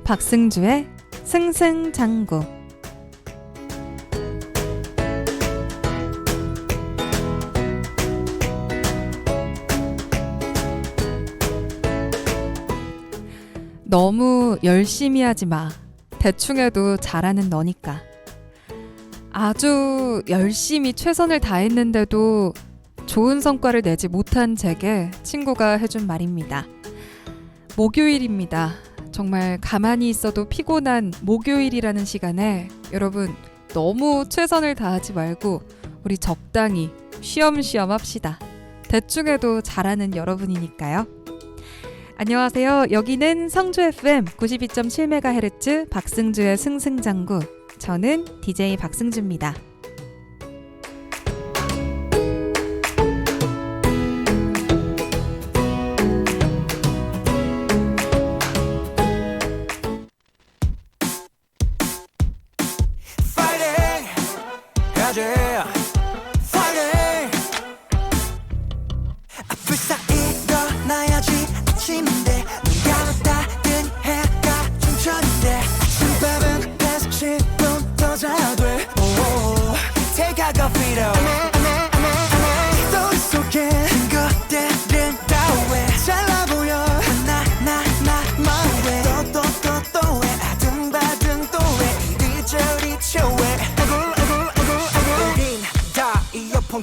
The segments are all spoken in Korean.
박승주의 승승장구. 너무 열심히 하지 마. 대충 해도 잘하는 너니까. 아주 열심히 최선을 다했는데도 좋은 성과를 내지 못한 제게 친구가 해준 말입니다. 목요일입니다. 정말 가만히 있어도 피곤한 목요일이라는 시간에 여러분 너무 최선을 다하지 말고 우리 적당히 쉬엄쉬엄 합시다. 대충 해도 잘하는 여러분이니까요. 안녕하세요. 여기는 성주 FM 92.7MHz 박승주의 승승장구. 저는 DJ 박승주입니다.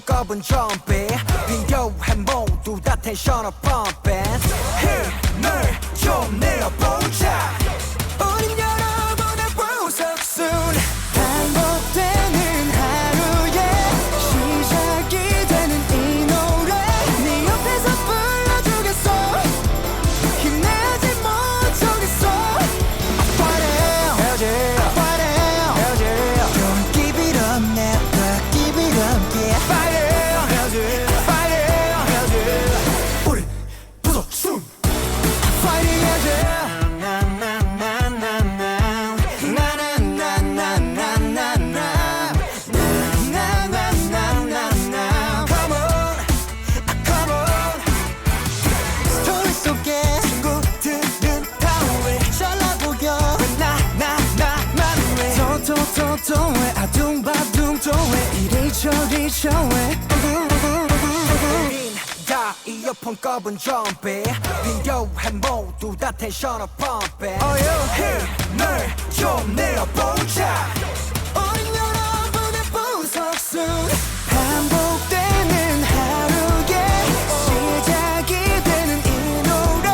컵은 점핑 비교해 모두 다 텐션을 펌핑 힘을 좀 내어보자 우린 여러분의 보석순 반복되는 하루의 시작이 되는 이 노래 네 옆에서 불러주겠어 힘내지 못하겠어 Fight it, fight it Don't give it up, never give it up, yeah Fight it 왜 아둥바둥 또 왜 이리저리 저왜 우린 다 이어폰 꼽은 좀비 비교해 모두 다 텐션을 펌핑 힘을 좀 내어보자 우린 여러분의 보석순 반복되는 하루의 시작이 되는 이 노래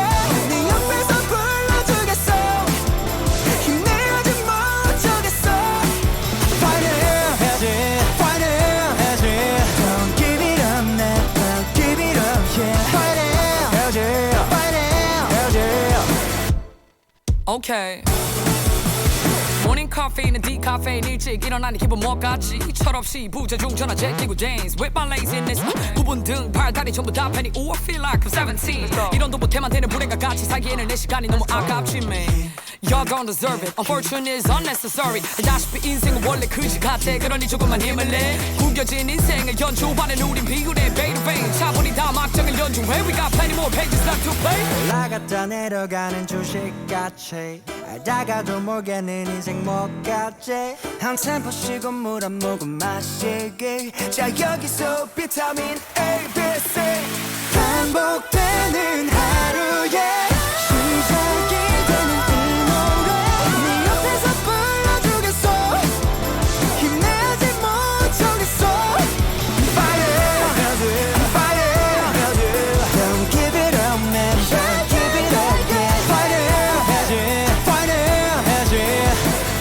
네 옆에서 불러주겠어 힘내지 못하겠어 Okay. 모닝 카페인은 디카페인 일찍 일어나는 기분 뭐같지 철없이 부재중 전화 제끼고 dance with my laziness 부분 등 팔다리 전부 다 패니 Ooh I feel like I'm 17 이런 도 못해만 되는 불행과 같이 살기에는 내 시간이 너무 아깝지 man Y'all don't deserve it Unfortunate is unnecessary 알다시피 인생은 원래 그지 같아 그러니 조금만 힘을 내 구겨진 인생을 연주반엔 우린 비굴해 Beta vein 차분히 다 막장을 연주해 We got plenty more pages left to play 올라갔다 내려가는 주식같이 알다가도 모르겠는 인생 뭐같지 한 템포 쉬고 물 한 모금 마시기 자 여기서 비타민 A, B, C 반복되는 하루의 시작이 되는 이 노래 네 옆에서 불러주겠어 힘내지 못하겠어 Fire, fire Don't give it up man Don't give it up yeah Fire, fire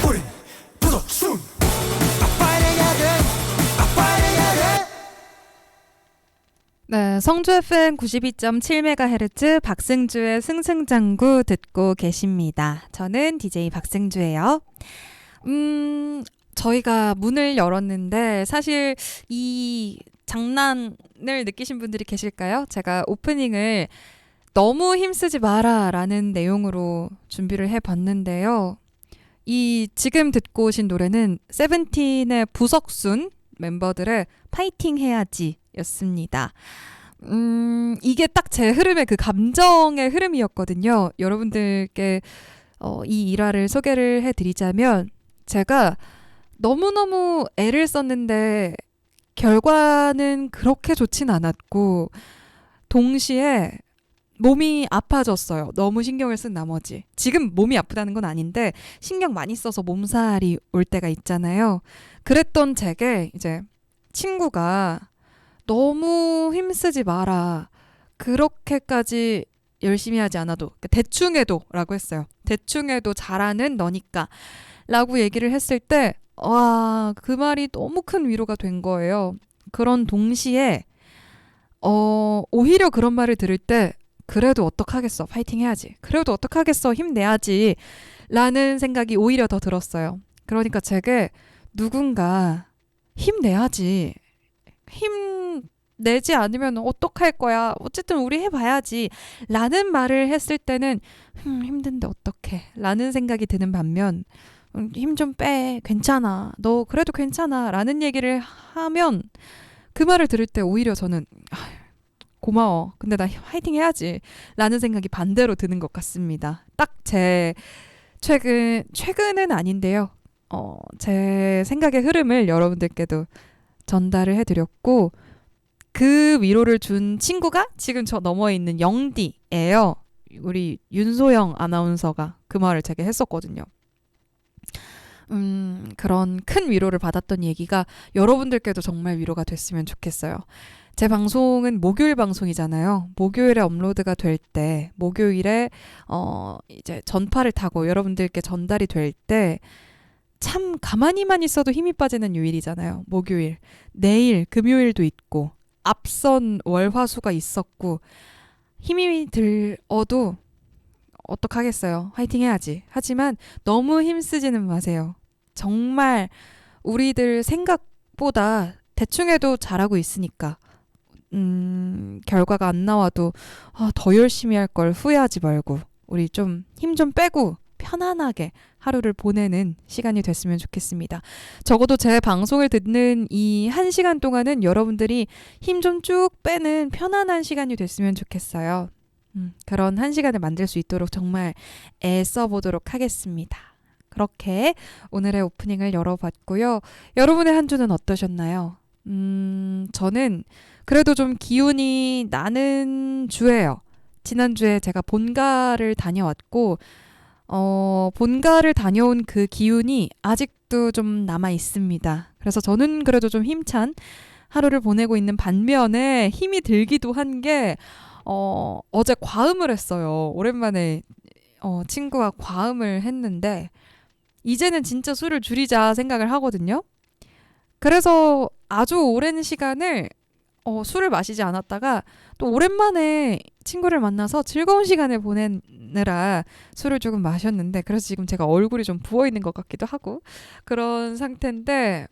우린 부석순 네, 성주 FM 92.7MHz 박승주의 승승장구 듣고 계십니다. 저는 DJ 박승주예요. 저희가 문을 열었는데 사실 이 장난을 느끼신 분들이 계실까요? 제가 오프닝을 너무 힘쓰지 마라 라는 내용으로 준비를 해봤는데요. 이 지금 듣고 오신 노래는 세븐틴의 부석순 멤버들의 파이팅 해야지 였습니다. 이게 딱 제 흐름의 그 감정의 흐름이었거든요. 여러분들께 이 일화를 소개를 해드리자면 제가 너무너무 애를 썼는데 결과는 그렇게 좋진 않았고 동시에 몸이 아파졌어요. 너무 신경을 쓴 나머지. 지금 몸이 아프다는 건 아닌데 신경 많이 써서 몸살이 올 때가 있잖아요. 그랬던 제게 이제 친구가 너무 힘쓰지 마라. 그렇게까지 열심히 하지 않아도 대충 해도 라고 했어요. 대충 해도 잘하는 너니까 라고 얘기를 했을 때 와, 그 말이 너무 큰 위로가 된 거예요. 그런 동시에 오히려 그런 말을 들을 때 그래도 어떡하겠어. 파이팅 해야지. 그래도 어떡하겠어. 힘내야지. 라는 생각이 오히려 더 들었어요. 그러니까 제게 누군가 힘내야지. 힘내지 않으면 어떡할 거야. 어쨌든 우리 해봐야지. 라는 말을 했을 때는 힘든데 어떡해. 라는 생각이 드는 반면 힘 좀 빼. 괜찮아. 너 그래도 괜찮아. 라는 얘기를 하면 그 말을 들을 때 오히려 저는 고마워. 근데 나 화이팅 해야지. 라는 생각이 반대로 드는 것 같습니다. 딱 제 최근은 아닌데요. 제 생각의 흐름을 여러분들께도 전달을 해드렸고 그 위로를 준 친구가 지금 저 너머에 있는 영디예요. 우리 윤소영 아나운서가 그 말을 제게 했었거든요. 그런 큰 위로를 받았던 얘기가 여러분들께도 정말 위로가 됐으면 좋겠어요. 제 방송은 목요일 방송이잖아요. 목요일에 업로드가 될 때, 목요일에 이제 전파를 타고 여러분들께 전달이 될 때 참 가만히만 있어도 힘이 빠지는 요일이잖아요. 목요일. 내일 금요일도 있고 앞선 월화수가 있었고 힘이 들어도 어떡하겠어요. 화이팅 해야지. 하지만 너무 힘쓰지는 마세요. 정말 우리들 생각보다 대충 해도 잘하고 있으니까 결과가 안 나와도 더 열심히 할 걸 후회하지 말고 우리 좀 힘 좀 빼고 편안하게 하루를 보내는 시간이 됐으면 좋겠습니다. 적어도 제 방송을 듣는 이 1시간 동안은 여러분들이 힘 좀 쭉 빼는 편안한 시간이 됐으면 좋겠어요. 그런 1시간을 만들 수 있도록 정말 애써보도록 하겠습니다. 그렇게 오늘의 오프닝을 열어봤고요. 여러분의 한 주는 어떠셨나요? 저는 그래도 좀 기운이 나는 주예요. 지난주에 제가 본가를 다녀왔고 본가를 다녀온 그 기운이 아직도 좀 남아 있습니다. 그래서 저는 그래도 좀 힘찬 하루를 보내고 있는 반면에 힘이 들기도 한 게 어제 과음을 했어요. 오랜만에 친구와 과음을 했는데 이제는 진짜 술을 줄이자 생각을 하거든요. 그래서 아주 오랜 시간을 술을 마시지 않았다가 또 오랜만에 친구를 만나서 즐거운 시간을 보내느라 술을 조금 마셨는데 그래서 지금 제가 얼굴이 좀 부어있는 것 같기도 하고 그런 상태인데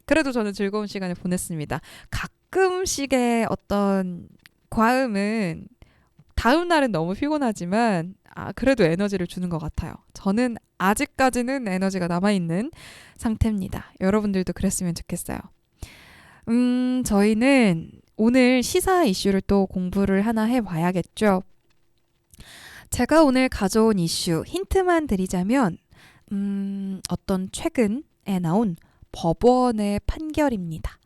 그래도 저는 즐거운 시간을 보냈습니다. 가끔씩의 어떤 과음은 다음 날은 너무 피곤하지만 그래도 에너지를 주는 것 같아요. 저는 아직까지는 에너지가 남아있는 상태입니다. 여러분들도 그랬으면 좋겠어요. 저희는 오늘 시사 이슈를 또 공부를 하나 해봐야겠죠. 제가 오늘 가져온 이슈 힌트만 드리자면 어떤 최근에 나온 법원의 판결입니다.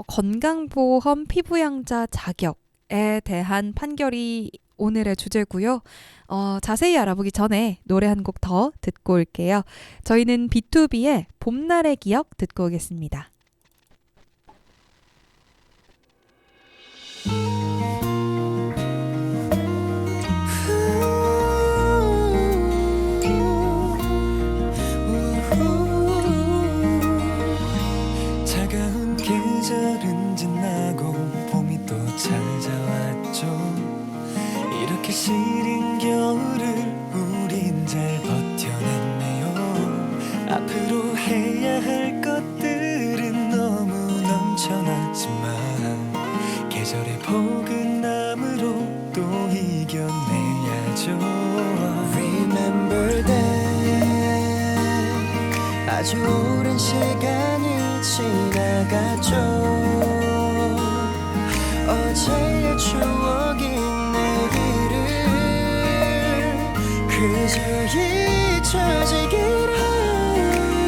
건강보험 피부양자 자격에 대한 판결이 오늘의 주제고요. 자세히 알아보기 전에 노래 한 곡 더 듣고 올게요. 저희는 B2B의 봄날의 기억 듣고 오겠습니다. 차가운 계절은 지나고 봄이 또 찾아왔죠. 이렇게 시린 겨울을 우린 잘 버텨냈네요. 앞으로 해야 할 것들은 너무 넘쳐났지만 계절의 포근함으로 또 이겨내야죠. Remember that 아주 오랜 시간이 지나갔죠. 어제의 추억이 내일을 그저 잊혀지기를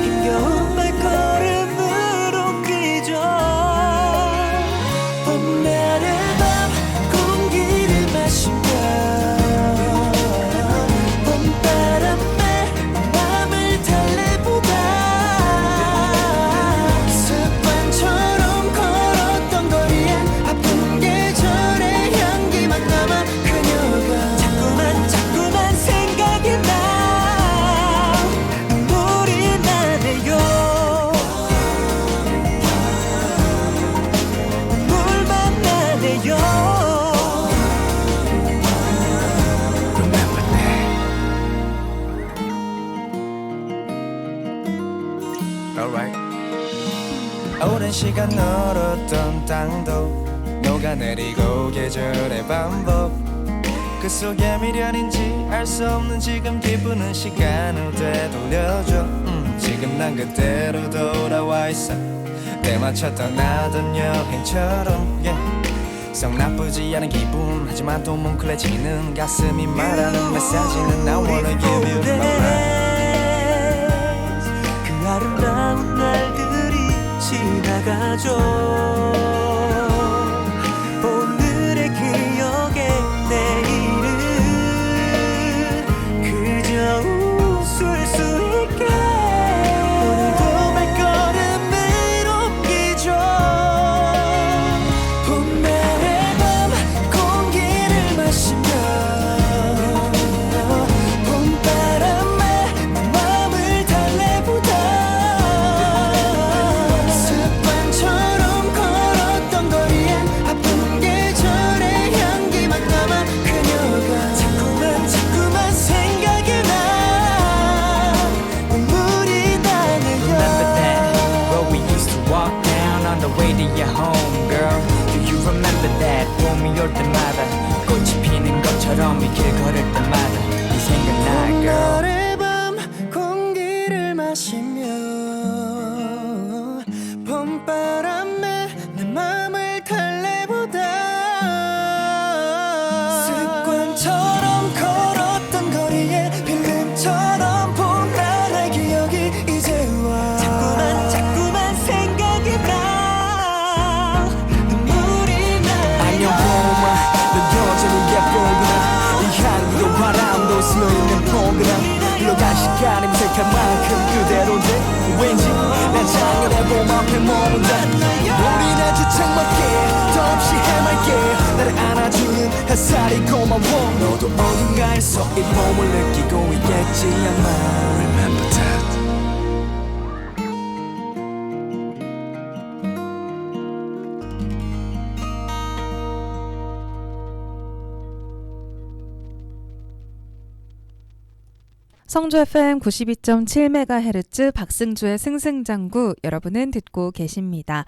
힘겨운 발걸음을 옮기죠 봄날의 밤 공기를 마시며 봄바람에 맘을 달래보다 습관처럼 걸었던 거리에 아픈 계절의 향기만 남아 그녀가 자꾸만 생각이 나 눈물이 나네요 눈물만 나네요 Remember that Alright 오랜 시간 얼었던 땅도 녹아내리고 계절의 반복 그 속에 미련인지 알 수 없는 지금 기분은 시간을 되돌려줘 지금 난 그대로 돌아와 있어 때 맞춰 떠나던 여행처럼 썩 나쁘지 않은 기분 하지만 또 뭉클해지는 가슴이 말하는 메시지는 I wanna give you my life 그 아름다운 날들이 지나가죠 오늘의 기억에 내일은 그저 웃을 수 있게 오늘도 발걸음을 옮기죠 봄날의 밤 공기를 마시며 봄바람에 내 맘을 달래보다 습관처럼 걸었던 거리에 아픈 계절의 향기만 남아 그녀가 자꾸만 생각이 나 눈물이 나네요 Remember that road we used to walk down on the way to your home girl Do you remember that 봄이 올 때마다 꽃이 피는 것처럼 이 길 걸을 때마다 네 생각나 girl 봄날의 밤 공기를 마시며 봄바람에 내 맘을 달래보다 습관처럼 걸었던 거리에 필름처럼 봄날의 기억이 이제 와 자꾸만 생각이 나 눈물이 나 안녕 봄아 넌 여전히 예쁘구나 이 향기도 바람도 스며있는 봄이랑 흘러간 시간이 무색한 만큼 그대로인데 왠지 난 작년의 봄 앞에 머문다 우리 아주 창밖에 더없이 해맑게 나를 안아주는 햇살이 고마워 너도 어딘가에서 이 봄을 느끼고 있겠지 아마 Remember that 성주 FM 92.7MHz 박승주의 승승장구 여러분은 듣고 계십니다.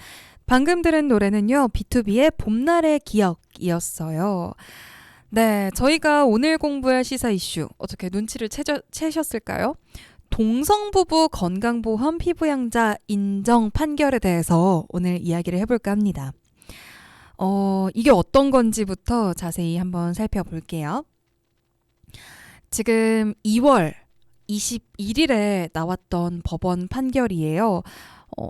방금 들은 노래는요. B2B의 봄날의 기억이었어요. 네, 저희가 오늘 공부할 시사 이슈 어떻게 눈치를 채셨을까요? 동성부부 건강보험 피부양자 인정 판결에 대해서 오늘 이야기를 해볼까 합니다. 이게 어떤 건지부터 자세히 한번 살펴볼게요. 지금 2월 21일에 나왔던 법원 판결이에요.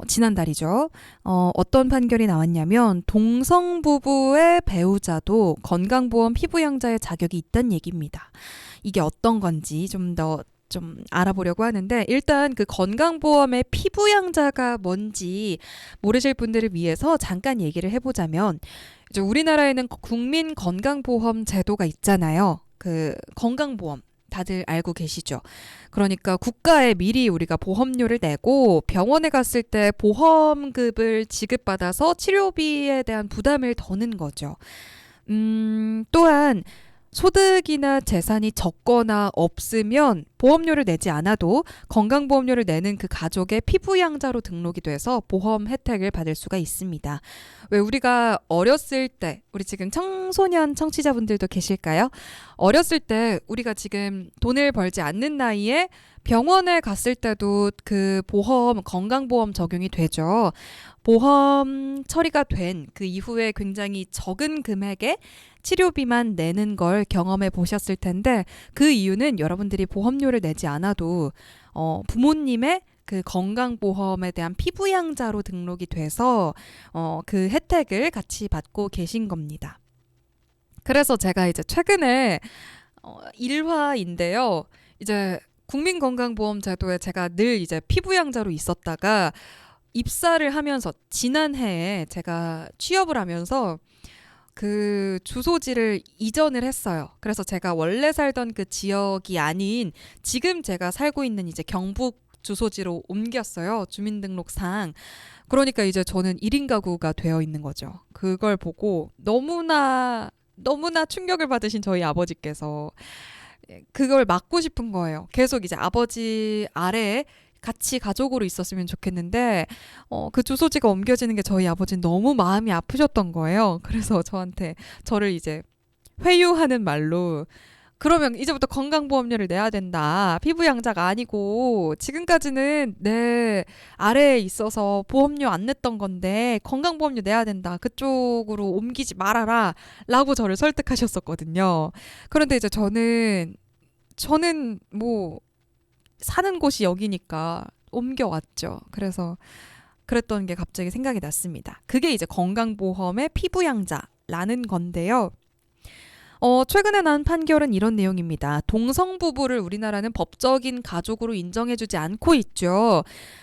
지난달이죠. 어떤 판결이 나왔냐면 동성부부의 배우자도 건강보험 피부양자의 자격이 있다는 얘기입니다. 이게 어떤 건지 좀 알아보려고 하는데 일단 그 건강보험의 피부양자가 뭔지 모르실 분들을 위해서 잠깐 얘기를 해보자면 이제 우리나라에는 국민 건강보험 제도가 있잖아요. 그 건강보험 다들 알고 계시죠? 그러니까 국가에 미리 우리가 보험료를 내고 병원에 갔을 때 보험급을 지급받아서 치료비에 대한 부담을 더는 거죠. 또한 소득이나 재산이 적거나 없으면 보험료를 내지 않아도 건강보험료를 내는 그 가족의 피부양자로 등록이 돼서 보험 혜택을 받을 수가 있습니다. 왜 우리가 어렸을 때, 우리 지금 청소년 청취자분들도 계실까요? 어렸을 때 우리가 지금 돈을 벌지 않는 나이에 병원에 갔을 때도 그 보험, 건강보험 적용이 되죠. 보험 처리가 된 그 이후에 굉장히 적은 금액의 치료비만 내는 걸 경험해 보셨을 텐데 그 이유는 여러분들이 보험료를 내지 않아도 부모님의 그 건강보험에 대한 피부양자로 등록이 돼서 그 혜택을 같이 받고 계신 겁니다. 그래서 제가 이제 최근에 일화인데요. 이제 국민건강보험제도에 제가 늘 이제 피부양자로 있었다가 입사를 하면서 지난해에 제가 취업을 하면서 그 주소지를 이전을 했어요. 그래서 제가 원래 살던 그 지역이 아닌 지금 제가 살고 있는 이제 경북 주소지로 옮겼어요. 주민등록상. 그러니까 이제 저는 1인 가구가 되어 있는 거죠. 그걸 보고 너무나 충격을 받으신 저희 아버지께서 그걸 막고 싶은 거예요. 계속 이제 아버지 아래에 같이 가족으로 있었으면 좋겠는데 그 주소지가 옮겨지는 게 저희 아버지는 너무 마음이 아프셨던 거예요. 그래서 저를 이제 회유하는 말로 그러면 이제부터 건강보험료를 내야 된다. 피부양자가 아니고 지금까지는 내 아래에 있어서 보험료 안 냈던 건데 건강보험료 내야 된다. 그쪽으로 옮기지 말아라. 라고 저를 설득하셨었거든요. 그런데 이제 저는 뭐 사는 곳이 여기니까 옮겨왔죠. 그래서 그랬던 게 갑자기 생각이 났습니다. 그게 이제 건강보험의 피부양자라는 건데요. 최근에 난 판결은 이런 내용입니다. 동성부부를 우리나라는 법적인 가족으로 인정해주지 않고 있죠.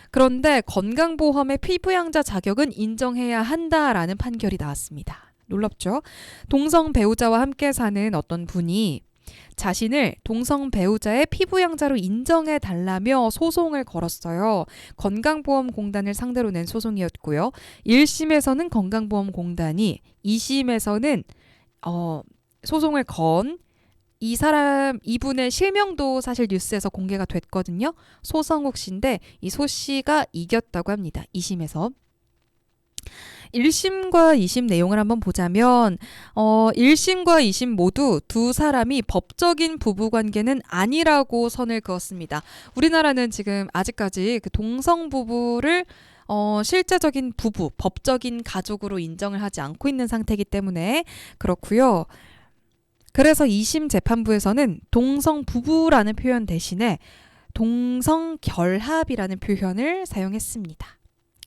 그런데 건강보험의 피부양자 자격은 인정해야 한다라는 판결이 나왔습니다. 놀랍죠? 동성 배우자와 함께 사는 어떤 분이 자신을 동성 배우자의 피부양자로 인정해 달라며 소송을 걸었어요. 건강보험공단을 상대로 낸 소송이었고요. 1심에서는 건강보험공단이, 2심에서는 소송을 건 이분의 실명도 사실 뉴스에서 공개가 됐거든요. 소성욱 씨인데 이 소 씨가 이겼다고 합니다. 2심에서. 1심과 2심 내용을 한번 보자면 1심과 2심 모두 두 사람이 법적인 부부관계는 아니라고 선을 그었습니다. 우리나라는 지금 아직까지 그 동성 부부를 실제적인 부부, 법적인 가족으로 인정을 하지 않고 있는 상태이기 때문에 그렇고요. 그래서 2심 재판부에서는 동성 부부라는 표현 대신에 동성 결합이라는 표현을 사용했습니다.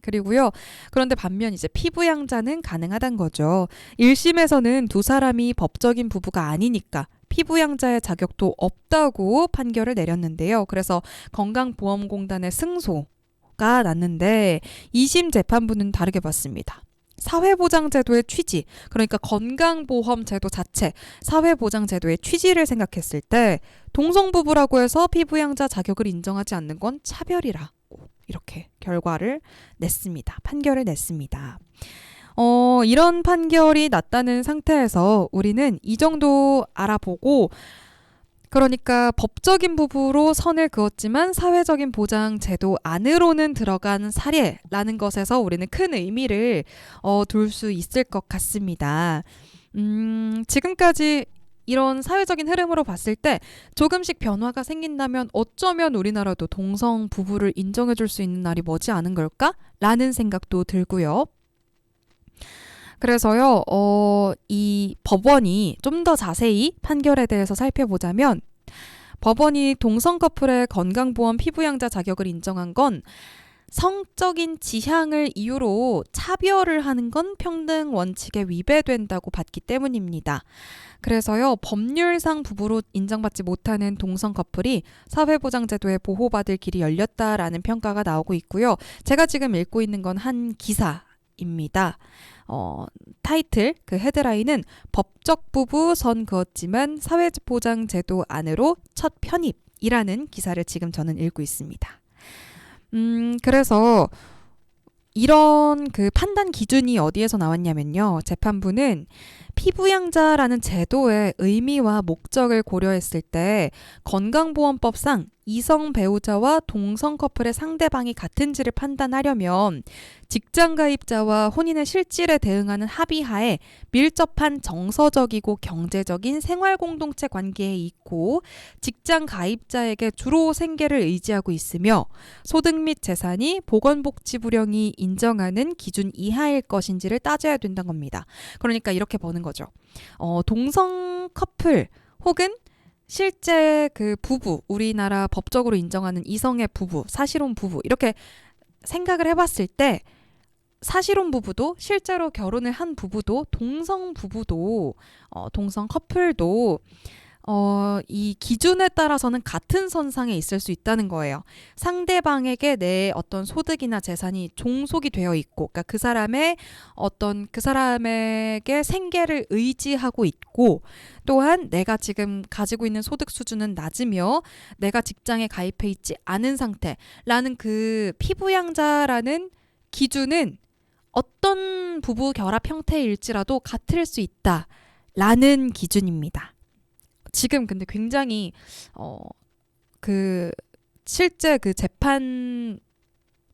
그리고요. 그런데 반면 이제 피부양자는 가능하단 거죠. 1심에서는 두 사람이 법적인 부부가 아니니까 피부양자의 자격도 없다고 판결을 내렸는데요. 그래서 건강보험공단의 승소가 났는데 2심 재판부는 다르게 봤습니다. 사회보장제도의 취지, 그러니까 건강보험제도 자체, 사회보장제도의 취지를 생각했을 때 동성부부라고 해서 피부양자 자격을 인정하지 않는 건 차별이라고 이렇게 결과를 냈습니다. 판결을 냈습니다. 이런 판결이 났다는 상태에서 우리는 이 정도 알아보고 그러니까 법적인 부부로 선을 그었지만 사회적인 보장 제도 안으로는 들어간 사례라는 것에서 우리는 큰 의미를 둘 수 있을 것 같습니다. 지금까지 이런 사회적인 흐름으로 봤을 때 조금씩 변화가 생긴다면 어쩌면 우리나라도 동성 부부를 인정해 줄 수 있는 날이 머지 않은 걸까? 라는 생각도 들고요. 그래서요, 이 법원이 좀 더 자세히 판결에 대해서 살펴보자면 법원이 동성 커플의 건강보험 피부양자 자격을 인정한 건 성적인 지향을 이유로 차별을 하는 건 평등 원칙에 위배된다고 봤기 때문입니다. 그래서요, 법률상 부부로 인정받지 못하는 동성 커플이 사회보장제도에 보호받을 길이 열렸다라는 평가가 나오고 있고요. 제가 지금 읽고 있는 건 한 기사입니다. 타이틀, 그 헤드라인은 법적 부부 선 그었지만 사회보장제도 안으로 첫 편입이라는 기사를 지금 저는 읽고 있습니다. 그래서 이런 그 판단 기준이 어디에서 나왔냐면요. 재판부는 피부양자라는 제도의 의미와 목적을 고려했을 때 건강보험법상 이성 배우자와 동성 커플의 상대방이 같은지를 판단하려면 직장 가입자와 혼인의 실질에 대응하는 합의하에 밀접한 정서적이고 경제적인 생활 공동체 관계에 있고 직장 가입자에게 주로 생계를 의지하고 있으며 소득 및 재산이 보건복지부령이 인정하는 기준 이하일 것인지를 따져야 된다는 겁니다. 그러니까 이렇게 보는 거죠. 동성 커플 혹은 실제 그 부부, 우리나라 법적으로 인정하는 이성의 부부, 사실혼 부부 이렇게 생각을 해봤을 때 사실혼 부부도 실제로 결혼을 한 부부도 동성 부부도 동성 커플도 이 기준에 따라서는 같은 선상에 있을 수 있다는 거예요. 상대방에게 내 어떤 소득이나 재산이 종속이 되어 있고, 그러니까 그 사람에게 생계를 의지하고 있고, 또한 내가 지금 가지고 있는 소득 수준은 낮으며 내가 직장에 가입해 있지 않은 상태라는 그 피부양자라는 기준은 어떤 부부 결합 형태일지라도 같을 수 있다라는 기준입니다. 지금 근데 굉장히 실제 그 재판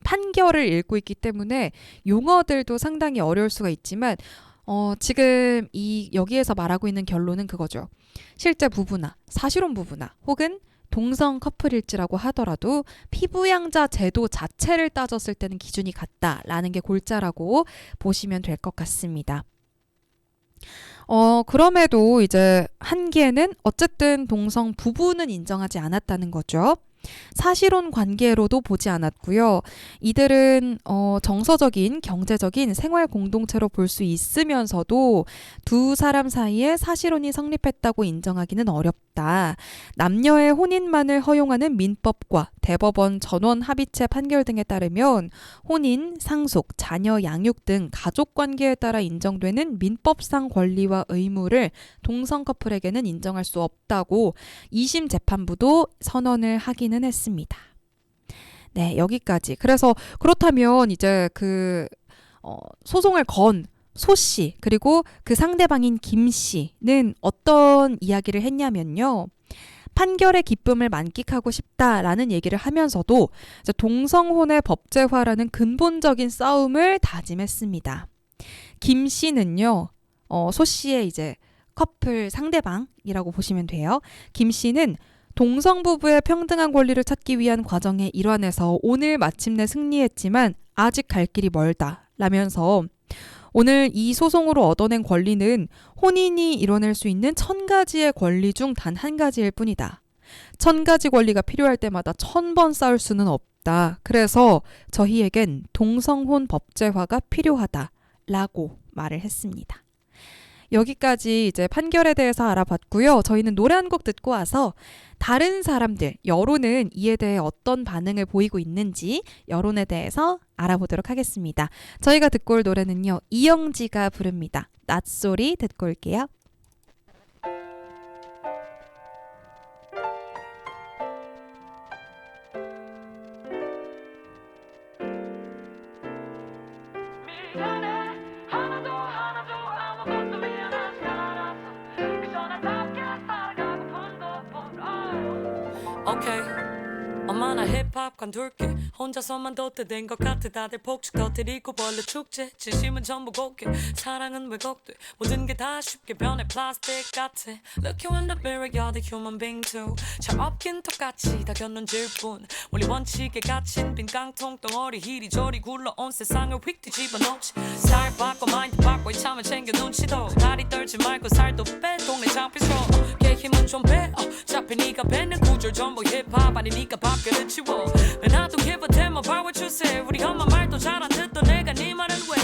판결을 읽고 있기 때문에 용어들도 상당히 어려울 수가 있지만 지금 여기에서 말하고 있는 결론은 그거죠. 실제 부부나 사실혼 부부나 혹은 동성 커플일지라고 하더라도 피부양자 제도 자체를 따졌을 때는 기준이 같다라는 게 골자라고 보시면 될 것 같습니다. 그럼에도 이제 한계는 어쨌든 동성 부부는 인정하지 않았다는 거죠. 사실혼 관계로도 보지 않았고요. 이들은 정서적인, 경제적인 생활 공동체로 볼 수 있으면서도 두 사람 사이에 사실혼이 성립했다고 인정하기는 어렵다. 남녀의 혼인만을 허용하는 민법과 대법원 전원 합의체 판결 등에 따르면 혼인, 상속, 자녀 양육 등 가족 관계에 따라 인정되는 민법상 권리와 의무를 동성 커플에게는 인정할 수 없다고 2심 재판부도 선언을 하기는 했습니다. 네, 여기까지. 그래서 그렇다면 이제 소송을 건 소 씨 그리고 그 상대방인 김 씨는 어떤 이야기를 했냐면요. 판결의 기쁨을 만끽하고 싶다라는 얘기를 하면서도 이제 동성혼의 법제화라는 근본적인 싸움을 다짐했습니다. 김 씨는요, 소 씨의 이제 커플 상대방이라고 보시면 돼요. 김 씨는 동성부부의 평등한 권리를 찾기 위한 과정의 일환에서 오늘 마침내 승리했지만 아직 갈 길이 멀다 라면서 오늘 이 소송으로 얻어낸 권리는 혼인이 이뤄낼 수 있는 1000가지의 권리 중 단 한 가지일 뿐이다. 1000가지 권리가 필요할 때마다 1000번 싸울 수는 없다. 그래서 저희에겐 동성혼 법제화가 필요하다라고 말을 했습니다. 여기까지 이제 판결에 대해서 알아봤고요. 저희는 노래 한 곡 듣고 와서 다른 사람들, 여론은 이에 대해 어떤 반응을 보이고 있는지 여론에 대해서 알아보도록 하겠습니다. 저희가 듣고 올 노래는요. 이영지가 부릅니다. 낯소리 듣고 올게요. 오케이 엄마나 힙합 관둘게 혼자서만 덧대된 것 같아 다들 폭죽 터뜨리고 벌레 축제 진심은 전부 곱게 사랑은 왜곡돼 모든 게 다 쉽게 변해 플라스틱 같아 Look you in the mirror you're the human being too 잘 없긴 똑같이 다 견눈질 뿐 원리 원칙에 갇힌 빈 깡통 덩어리 이리저리 굴러온 세상을 휙 뒤집어놓지 살 바꿔 마인드 바꿔 이참에 챙겨 눈치도 다리 떨지 말고 살도 빼 동네 장피소 걔 힘은 좀 빼 잡히 네가 뱉는 구절 전부 힙합 아니니까 밥그릇 치워 And I don't give a damn about what you say 우리 엄마 말도 잘 안 듣던 내가 네 말은 왜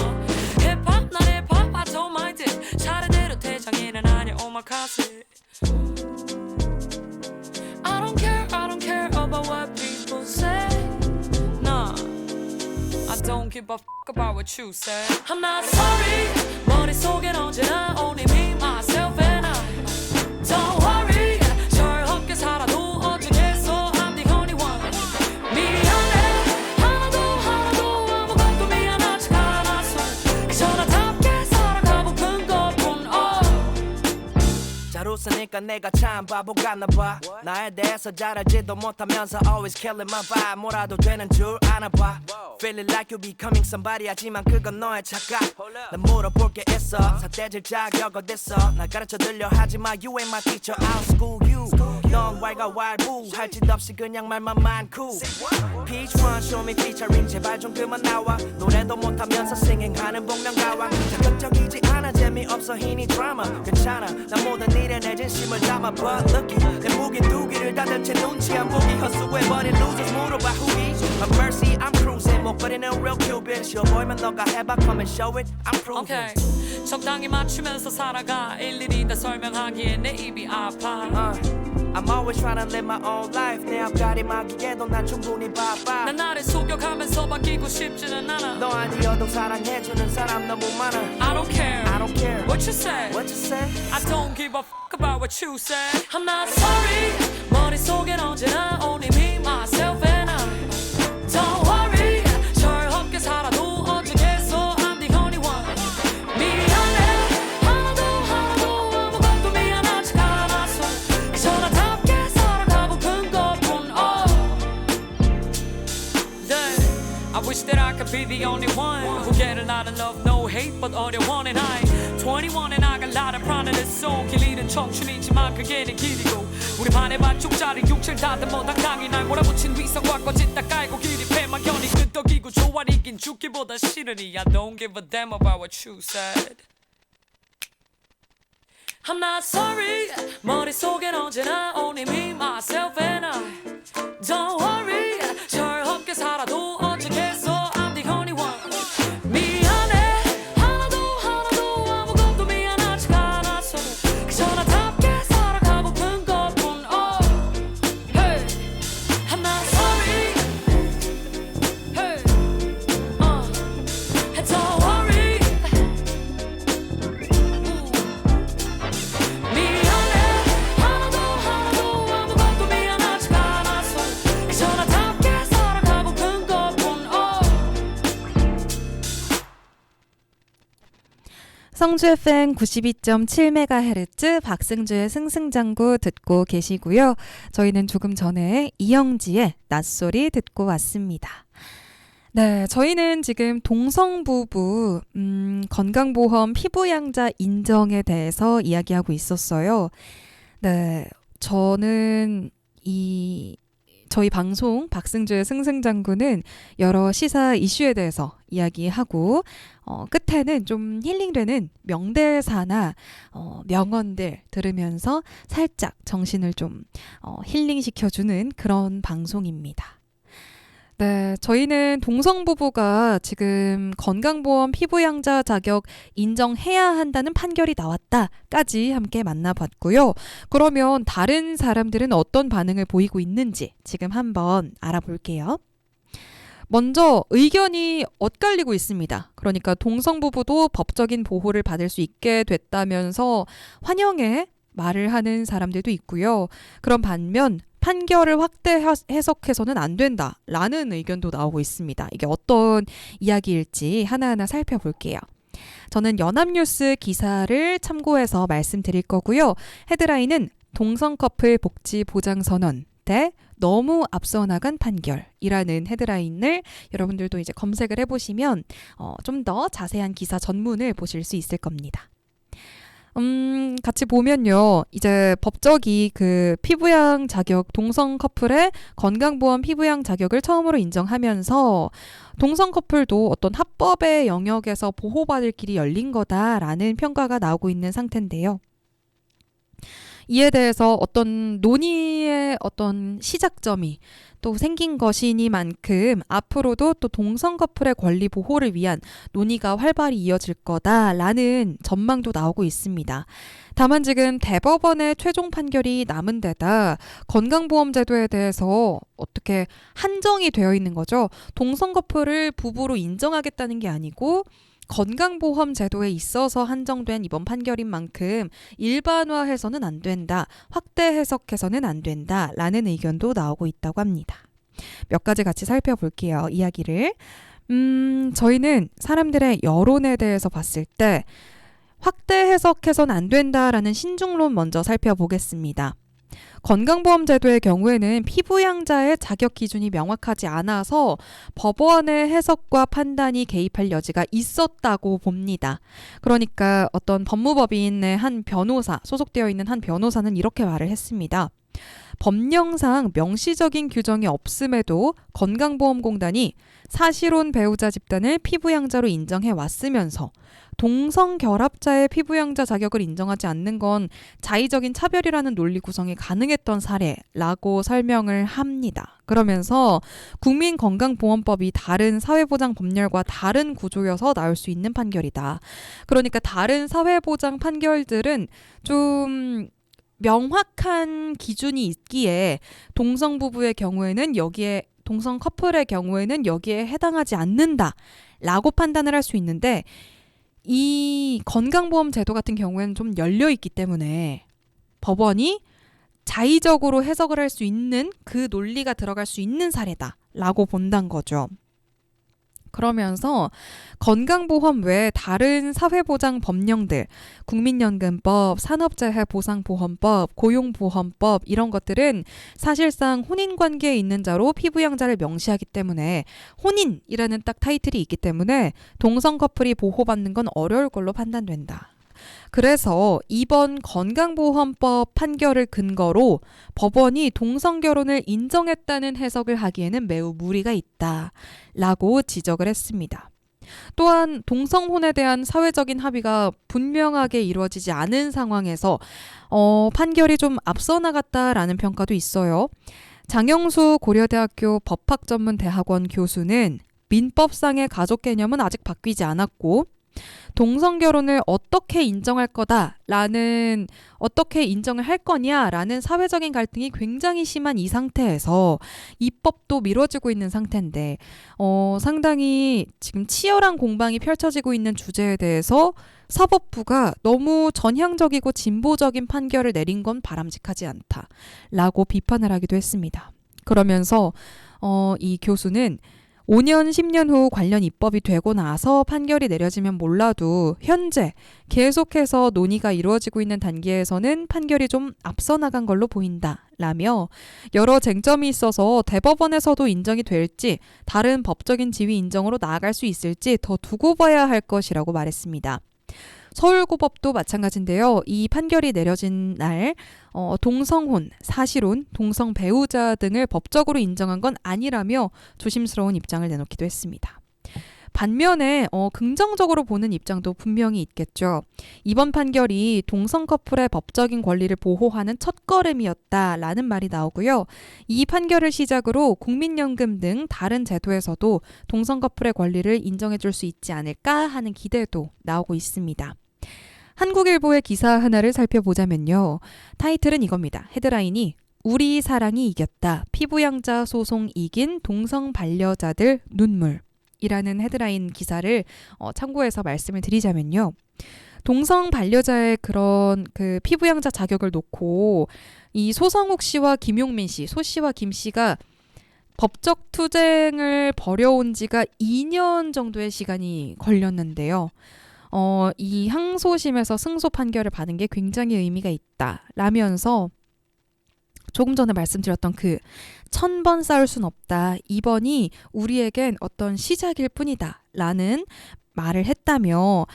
힙합 난 힙합 I don't mind it 차례대로 대장이는 아니야 오마카세 I don't care about what people say Nah I don't give a fuck about what you say I'm not sorry 머릿속엔 언제나 only me myself and I Don't worry 철없게 살아도 어중에서 I'm the only one 미안해 하나도 아무것도 미안하지 않았어 전화답게 살아가고픈 것뿐 자로서 내 보니까 내가 참 바보 같나봐. 나에 대해서 잘 알지도 못하면서 always killing my vibe. 뭐라도 되는 줄 아나봐. Feeling like you becoming somebody 하지만 그건 너의 착각. 난 물어볼 게 있어. 사대질 자격 어딨어. 날 가르쳐 들려 하지마. You ain't my teacher. I'll school you. 넌 왈가왈부 할 짓 없이 그냥 말만 많고. Peach one show me featuring 제발 좀 그만 나와. 노래도 못하면서 싱잉하는 복면가왕. 자극적이지 않아 재미없어 희니 드라마. 괜찮아 난 모든 일에 내 진심을 담아. But looky 내 무기 두기를 닫은 채 눈치 안 보기. 헛수고해버린 losers 물어봐 후기. My mercy I'm cruising 목걸이는 real cupid. 쉬워 보이면 너가 해봐 come and show it I'm proving. Okay. 적당히 맞추면서 살아가 일일이 다 설명하기에 내 입이 아파. I'm always trying to live my own life. 내 앞가림 하기에도 난 충분히 바빠. 난 나를 속여가면서 바뀌고 싶지는 않아. 너 아니어도 사랑해주는 사람 너무 많아. I don't care. I don't care What you say? What you say? I don't give a fuck about what you say. I'm not sorry. 머릿속엔 언제나 only me, myself and I. Don't worry. 철없게 살아도 어쩌겠어. I'm the only one. 미안해. 하나도 아무것도 미안하지 않았어. 그저 나답게 살아가고픈 것뿐. Oh. Yeah. I wish that I could be the only one who get a lot of love, no hate, but 어려워 내 나이 21 and I got a lot of pride in this song. 길 잃은 청춘이지만 그게 내 길이고 우리 반의 반쪽짜리 육체를 다듬어 당당히 날 몰아붙인 위선과 꺼짓다 깔고 기립해만 견이 끄떡이고 조화를 이긴 죽기보다 싫으니 I don't give a damn about what you said. I'm not sorry. 머릿속엔 언제나 only me, myself and I. Don't worry. 철없게 살아도 어쩌겠어. I'm the only one. 미안해. 하나도 아무것도 미안하지 않았어. 그저 나답게 살아가고픈 것뿐. Oh. Hey. I'm not sorry. Hey. And don't worry. 미안해. 하나도 아무것도 미안하지 않았어. 그저 나답게 살아가고픈 것뿐. Oh. 성주 FM 92.7MHz 박승주의 승승장구 듣고 계시고요. 저희는 조금 전에 이영지의 낯소리 듣고 왔습니다. 네, 저희는 지금 동성부부 건강보험 피부양자 인정에 대해서 이야기하고 있었어요. 네, 저는 저희 방송 박승주의 승승장구는 여러 시사 이슈에 대해서 이야기하고 끝에는 좀 힐링되는 명대사나 명언들 들으면서 살짝 정신을 좀 힐링시켜주는 그런 방송입니다. 네, 저희는 동성부부가 지금 건강보험 피부양자 자격 인정해야 한다는 판결이 나왔다까지 함께 만나봤고요. 그러면 다른 사람들은 어떤 반응을 보이고 있는지 지금 한번 알아볼게요. 먼저 의견이 엇갈리고 있습니다. 그러니까 동성부부도 법적인 보호를 받을 수 있게 됐다면서 환영의 말을 하는 사람들도 있고요. 그런 반면 판결을 확대 해석해서는 안 된다라는 의견도 나오고 있습니다. 이게 어떤 이야기일지 하나하나 살펴볼게요. 저는 연합뉴스 기사를 참고해서 말씀드릴 거고요. 헤드라인은 동성 커플 복지 보장 선언 대 너무 앞서 나간 판결이라는 헤드라인을 여러분들도 이제 검색을 해보시면 좀 더 자세한 기사 전문을 보실 수 있을 겁니다. 같이 보면요. 이제 법적이 그 피부양 자격, 동성 커플의 건강보험 피부양 자격을 처음으로 인정하면서 동성 커플도 어떤 합법의 영역에서 보호받을 길이 열린 거다라는 평가가 나오고 있는 상태인데요. 이에 대해서 어떤 논의의 어떤 시작점이 또 생긴 것이니만큼 앞으로도 또 동성 커플의 권리 보호를 위한 논의가 활발히 이어질 거다라는 전망도 나오고 있습니다. 다만 지금 대법원의 최종 판결이 남은 데다 건강보험제도에 대해서 어떻게 한정이 되어 있는 거죠. 동성 커플을 부부로 인정하겠다는 게 아니고 건강보험 제도에 있어서 한정된 이번 판결인 만큼 일반화해서는 안 된다, 확대 해석해서는 안 된다라는 의견도 나오고 있다고 합니다. 몇 가지 같이 살펴볼게요. 이야기를. 저희는 사람들의 여론에 대해서 봤을 때 확대 해석해선 안 된다라는 신중론 먼저 살펴보겠습니다. 건강보험제도의 경우에는 피부양자의 자격 기준이 명확하지 않아서 법원의 해석과 판단이 개입할 여지가 있었다고 봅니다. 그러니까 어떤 법무법인의 한 변호사, 소속되어 있는 한 변호사는 이렇게 말을 했습니다. 법령상 명시적인 규정이 없음에도 건강보험공단이 사실혼 배우자 집단을 피부양자로 인정해 왔으면서 동성결합자의 피부양자 자격을 인정하지 않는 건 자의적인 차별이라는 논리 구성이 가능했던 사례라고 설명을 합니다. 그러면서 국민건강보험법이 다른 사회보장 법률과 다른 구조여서 나올 수 있는 판결이다. 그러니까 다른 사회보장 판결들은 좀 명확한 기준이 있기에 동성 부부의 경우에는 여기에 동성 커플의 경우에는 여기에 해당하지 않는다라고 판단을 할 수 있는데 이 건강보험 제도 같은 경우에는 좀 열려 있기 때문에 법원이 자의적으로 해석을 할 수 있는 그 논리가 들어갈 수 있는 사례다라고 본다는 거죠. 그러면서 건강보험 외에 다른 사회보장 법령들, 국민연금법, 산업재해보상보험법, 고용보험법 이런 것들은 사실상 혼인관계에 있는 자로 피부양자를 명시하기 때문에 혼인이라는 딱 타이틀이 있기 때문에 동성 커플이 보호받는 건 어려울 걸로 판단된다. 그래서 이번 건강보험법 판결을 근거로 법원이 동성결혼을 인정했다는 해석을 하기에는 매우 무리가 있다라고 지적을 했습니다. 또한 동성혼에 대한 사회적인 합의가 분명하게 이루어지지 않은 상황에서 판결이 좀 앞서 나갔다라는 평가도 있어요. 장영수 고려대학교 법학전문대학원 교수는 민법상의 가족 개념은 아직 바뀌지 않았고 동성결혼을 어떻게 인정할 거다라는 어떻게 인정을 할 거냐라는 사회적인 갈등이 굉장히 심한 이 상태에서 입법도 미뤄지고 있는 상태인데 상당히 지금 치열한 공방이 펼쳐지고 있는 주제에 대해서 사법부가 너무 전향적이고 진보적인 판결을 내린 건 바람직하지 않다라고 비판을 하기도 했습니다. 그러면서 이 교수는 5년, 10년 후 관련 입법이 되고 나서 판결이 내려지면 몰라도 현재 계속해서 논의가 이루어지고 있는 단계에서는 판결이 좀 앞서 나간 걸로 보인다라며 여러 쟁점이 있어서 대법원에서도 인정이 될지 다른 법적인 지위 인정으로 나아갈 수 있을지 더 두고 봐야 할 것이라고 말했습니다. 서울고법도 마찬가지인데요. 이 판결이 내려진 날 동성혼, 사실혼, 동성 배우자 등을 법적으로 인정한 건 아니라며 조심스러운 입장을 내놓기도 했습니다. 반면에 긍정적으로 보는 입장도 분명히 있겠죠. 이번 판결이 동성 커플의 법적인 권리를 보호하는 첫걸음이었다라는 말이 나오고요. 이 판결을 시작으로 국민연금 등 다른 제도에서도 동성 커플의 권리를 인정해 줄 수 있지 않을까 하는 기대도 나오고 있습니다. 한국일보의 기사 하나를 살펴보자면요. 타이틀은 이겁니다. 헤드라인이 우리 사랑이 이겼다. 피부양자 소송 이긴 동성 반려자들 눈물. 이라는 헤드라인 기사를 참고해서 말씀을 드리자면요. 동성 반려자의 그런 그 피부양자 자격을 놓고 이 소성욱 씨와 김용민 씨, 소 씨와 김 씨가 법적 투쟁을 벌여온 지가 2년 정도의 시간이 걸렸는데요. 이 항소심에서 승소 판결을 받은 게 굉장히 의미가 있다라면서 조금 전에 말씀드렸던 그 1000번 싸울 순 없다. 이번이 우리에겐 어떤 시작일 뿐이다. 라는 말을 했다며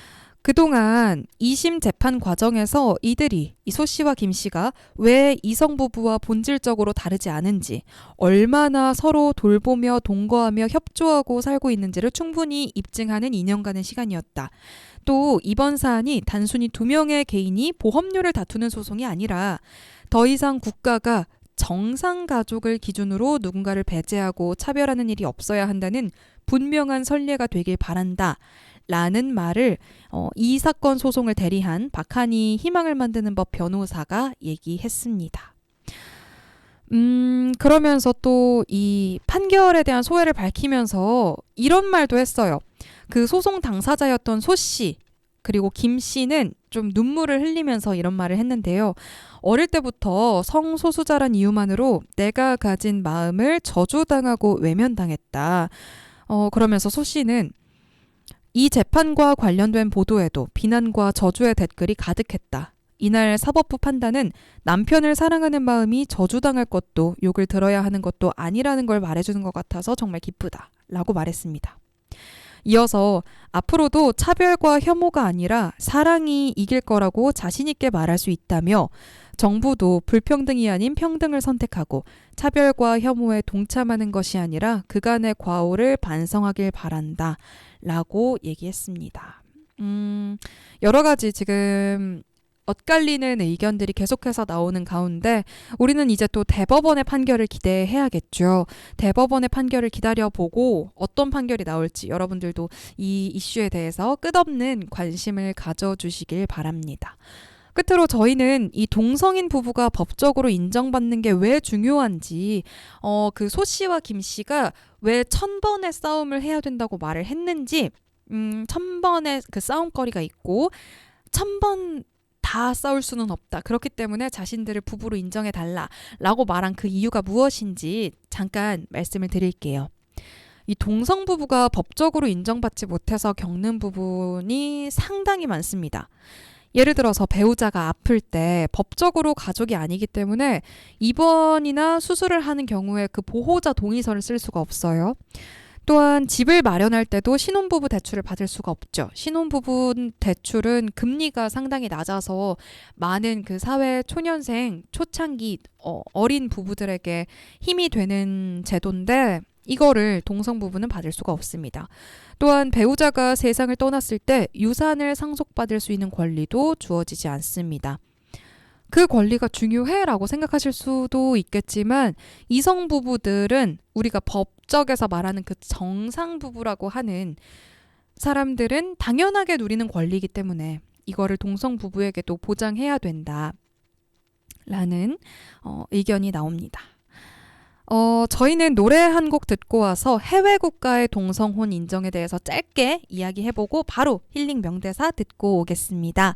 그동안 2심 재판 과정에서 이들이 이 소 씨와 김 씨가 왜 이성 부부와 본질적으로 다르지 않은지 얼마나 서로 돌보며 동거하며 협조하고 살고 있는지를 충분히 입증하는 2년간의 시간이었다. 또 이번 사안이 단순히 2명의 개인이 보험료를 다투는 소송이 아니라 더 이상 국가가 정상 가족을 기준으로 누군가를 배제하고 차별하는 일이 없어야 한다는 분명한 선례가 되길 바란다. 라는 말을 이 사건 소송을 대리한 박한희 희망을 만드는 법 변호사가 얘기했습니다. 그러면서 또 이 판결에 대한 소회를 밝히면서 이런 말도 했어요. 그 소송 당사자였던 소 씨 그리고 김 씨는 좀 눈물을 흘리면서 이런 말을 했는데요. 어릴 때부터 성소수자란 이유만으로 내가 가진 마음을 저주당하고 외면당했다. 그러면서 소 씨는 이 재판과 관련된 보도에도 비난과 저주의 댓글이 가득했다. 이날 사법부 판단은 남편을 사랑하는 마음이 저주당할 것도 욕을 들어야 하는 것도 아니라는 걸 말해주는 것 같아서 정말 기쁘다 라고 말했습니다. 이어서 앞으로도 차별과 혐오가 아니라 사랑이 이길 거라고 자신 있게 말할 수 있다며 정부도 불평등이 아닌 평등을 선택하고 차별과 혐오에 동참하는 것이 아니라 그간의 과오를 반성하길 바란다 라고 얘기했습니다. 여러 가지 지금 엇갈리는 의견들이 계속해서 나오는 가운데 우리는 이제 또 대법원의 판결을 기대해야겠죠. 대법원의 판결을 기다려보고 어떤 판결이 나올지 여러분들도 이 이슈에 대해서 끝없는 관심을 가져주시길 바랍니다. 끝으로 저희는 이 동성인 부부가 법적으로 인정받는 게 왜 중요한지 그 소 씨와 김 씨가 왜 1000번의 싸움을 해야 된다고 말을 했는지 1000번의 그 싸움거리가 있고 1000번 다 싸울 수는 없다. 그렇기 때문에 자신들을 부부로 인정해달라라고 말한 그 이유가 무엇인지 잠깐 말씀을 드릴게요. 이 동성 부부가 법적으로 인정받지 못해서 겪는 부분이 상당히 많습니다. 예를 들어서 배우자가 아플 때 법적으로 가족이 아니기 때문에 입원이나 수술을 하는 경우에 그 보호자 동의서를 쓸 수가 없어요. 또한 집을 마련할 때도 신혼부부 대출을 받을 수가 없죠. 신혼부부 대출은 금리가 상당히 낮아서 많은 그 사회 초년생, 초창기 어린 부부들에게 힘이 되는 제도인데 이거를 동성부부는 받을 수가 없습니다. 또한 배우자가 세상을 떠났을 때 유산을 상속받을 수 있는 권리도 주어지지 않습니다. 그 권리가 중요해라고 생각하실 수도 있겠지만 이성 부부들은 우리가 법적에서 말하는 그 정상 부부라고 하는 사람들은 당연하게 누리는 권리이기 때문에 이거를 동성 부부에게도 보장해야 된다라는 의견이 나옵니다. 저희는 노래 한 곡 듣고 와서 해외 국가의 동성혼 인정에 대해서 짧게 이야기해보고 바로 힐링 명대사 듣고 오겠습니다.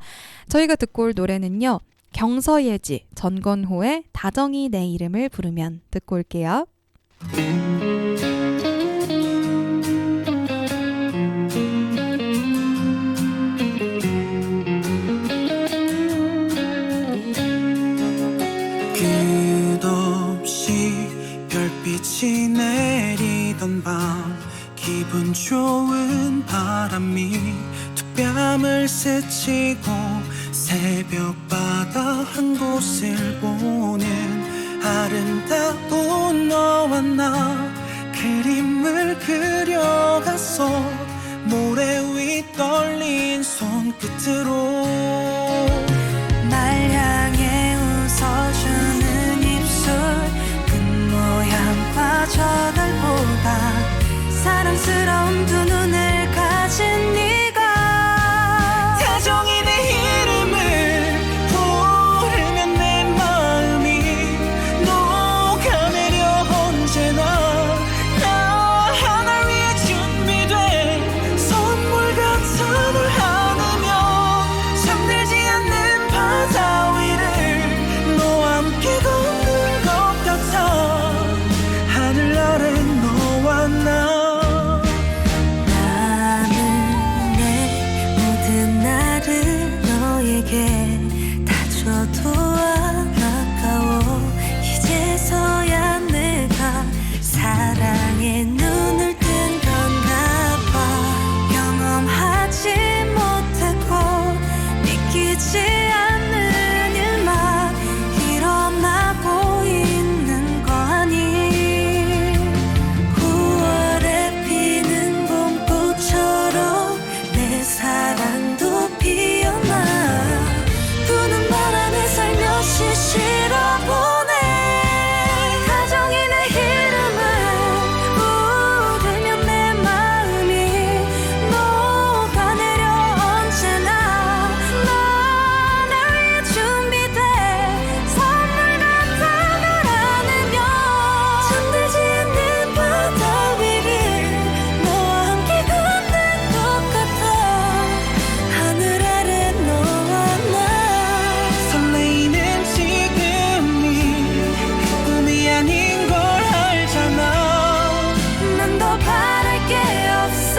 저희가 듣고 올 노래는요. 경서예지, 전건호의 다정이 내 이름을 부르면 듣고 올게요. 끝없이 별빛이 내리던 밤 기분 좋은 바람이 두 뺨을 스치고 새벽 바다 한 곳을 보는 아름다운 너와 나 그림을 그려갔어 모래 위 떨린 손끝으로 날 향해 웃어주는 입술 끝모양과 저달보다 사랑스러운 두 눈을 가진 네가 다정히 내 이름을 부르면 내 마음이 녹아내려 언제나 날 위해 준비된 선물 같아 널 안으면 잠들지 않는 바다 위를 너와 함께 걷는 것 같아 하늘 아래 너와 나 다 줘도 아까워 이제서야 내가 사랑에 눈을 뜬 건가 봐 경험하지 못했고 믿기지 않는 일만 일어나고 있는 거 아니 9월에 피는 봄꽃처럼 내 사랑도 피어나 부는 바람에 살며시 실어보네 다정히 내 이름을 부르면 내 마음이 녹아내려 언제나 날 위해 준비된 선물 같아 널 안으면 잠들지 않는 바다 위를 너와 함께 걷는 것 같아 하늘 아래 너와 나 설레이는 지금이 꿈이 아닌 걸 알잖아 난 더 바랄 게 없어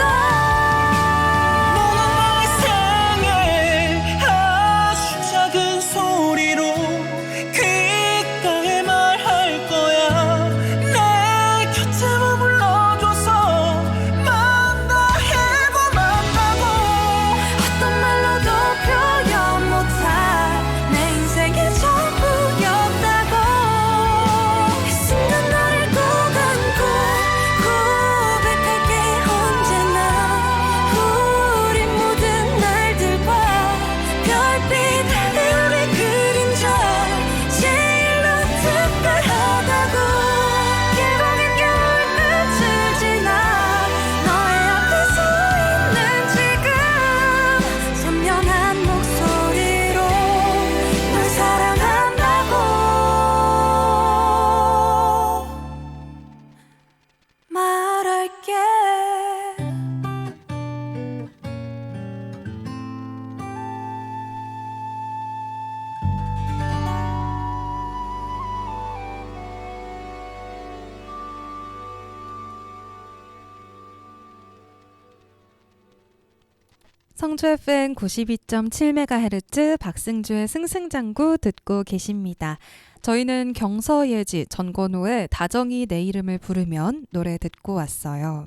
성주 FM 92.7MHz 박승주의 승승장구 듣고 계십니다. 저희는 경서예지 전건호의 다정이 내 이름을 부르면 노래 듣고 왔어요.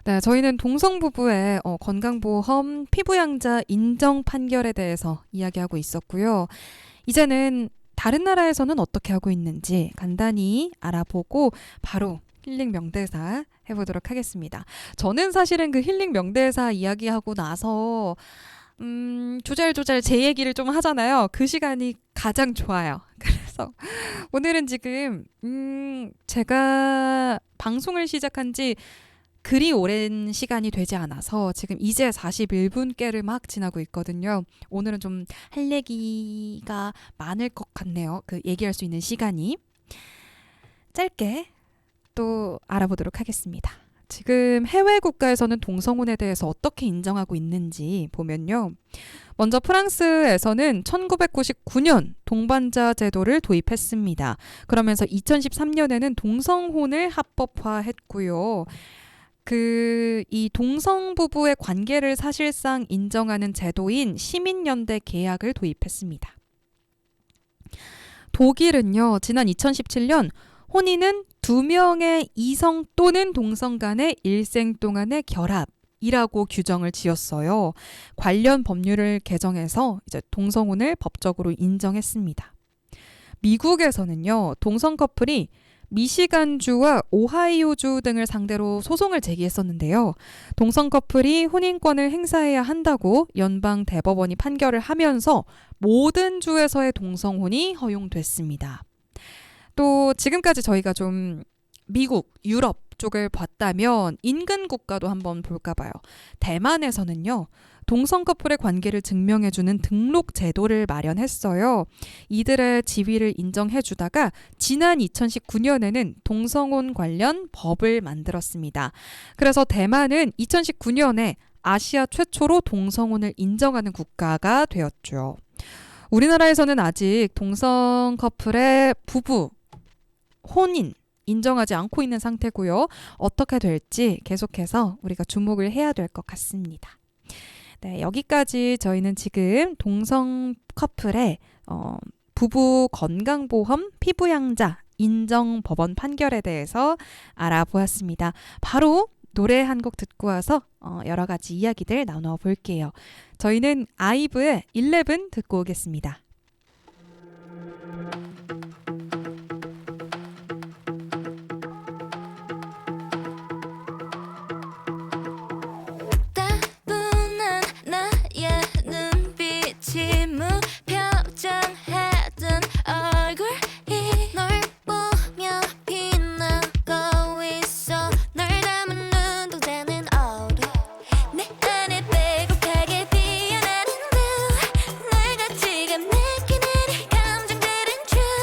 네, 저희는 동성부부의 건강보험 피부양자 인정 판결에 대해서 이야기하고 있었고요. 이제는 다른 나라에서는 어떻게 하고 있는지 간단히 알아보고 바로 힐링 명대사 해보도록 하겠습니다. 저는 사실은 그 힐링 명대사 이야기하고 나서 조잘조잘 제 얘기를 좀 하잖아요. 그 시간이 가장 좋아요. 그래서 오늘은 지금 제가 방송을 시작한 지 그리 오랜 시간이 되지 않아서 지금 이제 41분께를 막 지나고 있거든요. 오늘은 좀 할 얘기가 많을 것 같네요. 그 얘기할 수 있는 시간이. 짧게 또 알아보도록 하겠습니다. 지금 해외 국가에서는 동성혼에 대해서 어떻게 인정하고 있는지 보면요. 먼저 프랑스에서는 1999년 동반자 제도를 도입했습니다. 그러면서 2013년에는 동성혼을 합법화했고요. 이 동성 부부의 관계를 사실상 인정하는 제도인 시민연대 계약을 도입했습니다. 독일은요, 지난 2017년 혼인은 2명의 이성 또는 동성 간의 일생 동안의 결합이라고 규정을 지었어요. 관련 법률을 개정해서 이제 동성혼을 법적으로 인정했습니다. 미국에서는요, 동성 커플이 미시간주와 오하이오주 등을 상대로 소송을 제기했었는데요. 동성 커플이 혼인권을 행사해야 한다고 연방 대법원이 판결을 하면서 모든 주에서의 동성혼이 허용됐습니다. 또 지금까지 저희가 좀 미국, 유럽 쪽을 봤다면 인근 국가도 한번 볼까 봐요. 대만에서는요. 동성 커플의 관계를 증명해주는 등록 제도를 마련했어요. 이들의 지위를 인정해주다가 지난 2019년에는 동성혼 관련 법을 만들었습니다. 그래서 대만은 2019년에 아시아 최초로 동성혼을 인정하는 국가가 되었죠. 우리나라에서는 아직 동성 커플의 부부, 혼인 인정하지 않고 있는 상태고요. 어떻게 될지 계속해서 우리가 주목을 해야 될 것 같습니다. 네, 여기까지 저희는 지금 동성 커플의 부부 건강보험 피부양자 인정 법원 판결에 대해서 알아보았습니다. 바로 노래 한 곡 듣고 와서 여러 가지 이야기들 나눠볼게요. 저희는 아이브의 11 듣고 오겠습니다. 지금 느끼는 이 감정들은 true.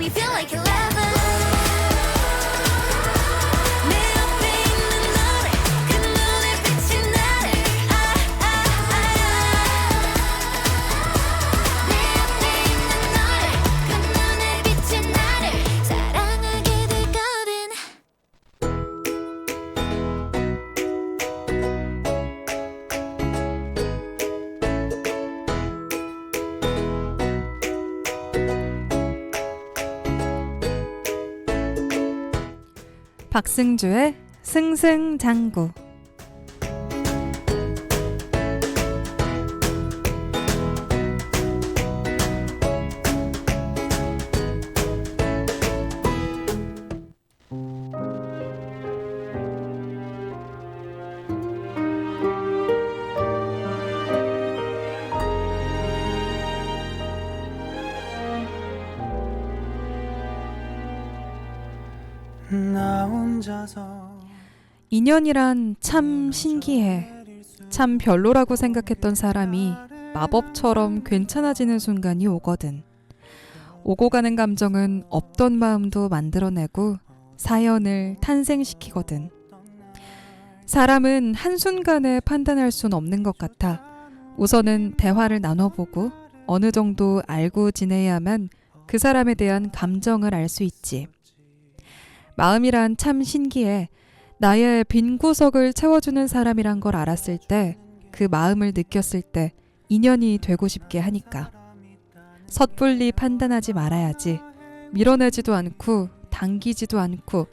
me feel like 11. 내 옆에 있는 너를 그 눈에 비친 나를 내 옆에 있는 너를 그 눈에 비친 나를 사랑하게 되거든. 박승주의 승승장구. 나 혼자서 인연이란 참 신기해. 참 별로라고 생각했던 사람이 마법처럼 괜찮아지는 순간이 오거든. 오고 가는 감정은 없던 마음도 만들어내고 사연을 탄생시키거든. 사람은 한순간에 판단할 순 없는 것 같아. 우선은 대화를 나눠보고 어느 정도 알고 지내야만 그 사람에 대한 감정을 알 수 있지. 마음이란 참 신기해. 나의 빈 구석을 채워주는 사람이란 걸 알았을 때, 그 마음을 느꼈을 때 인연이 되고 싶게 하니까. 섣불리 판단하지 말아야지. 밀어내지도 않고 당기지도 않고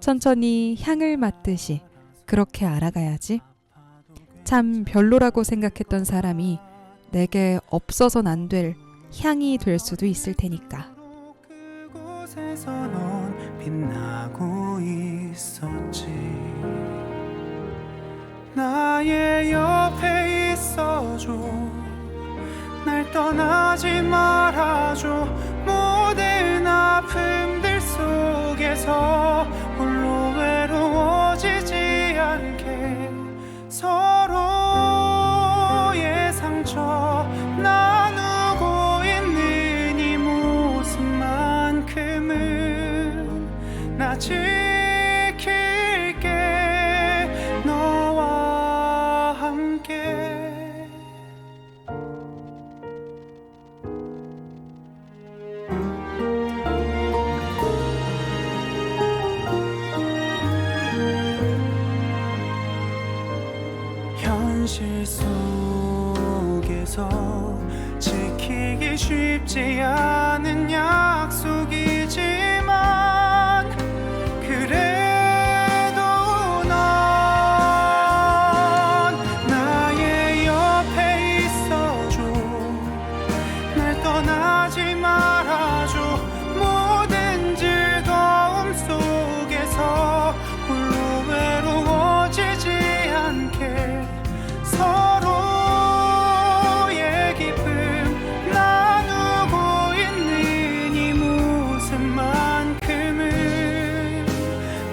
천천히 향을 맡듯이 그렇게 알아가야지. 참 별로라고 생각했던 사람이 내게 없어선 안 될 향이 될 수도 있을 테니까. 그곳에서 넌 빛나고 있었지. 나의 옆에 있어줘. 날 떠나지 말아줘. 모든 아픔들 속에서 홀로 외로워지지 않게 서로의 상처 나누고 있는 이 모습만큼은 나 지킬게 너와 함께. 현실 속에서 지키기 쉽지 않은 약속이지만 그래도 넌 나의 옆에 있어줘. 날 떠나지 말아줘. 모든 즐거움 속에서 홀로 외로워지지 않게 서로의 기쁨 나누고 있는 이 모습만큼은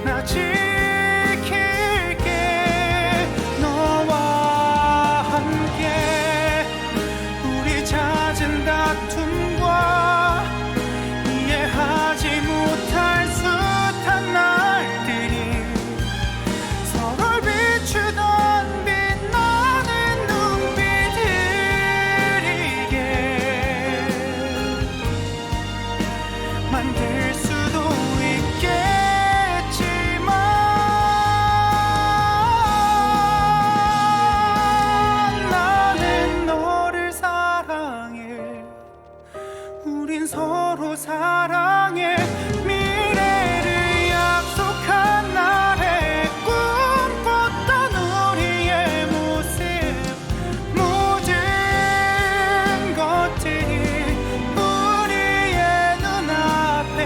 나 지킬게 너와 함께. 우리 잦은 다툼과 이해하지 못할 숱한 날들이 서로를 비추던 빛나는 눈빛들이게 만들 수도 있겠지만 나는 너를 사랑해. 우린 서로 사랑해. 미래를 약속한 날에 꿈꿨던 우리의 모습 모든 것들이 우리의 눈앞에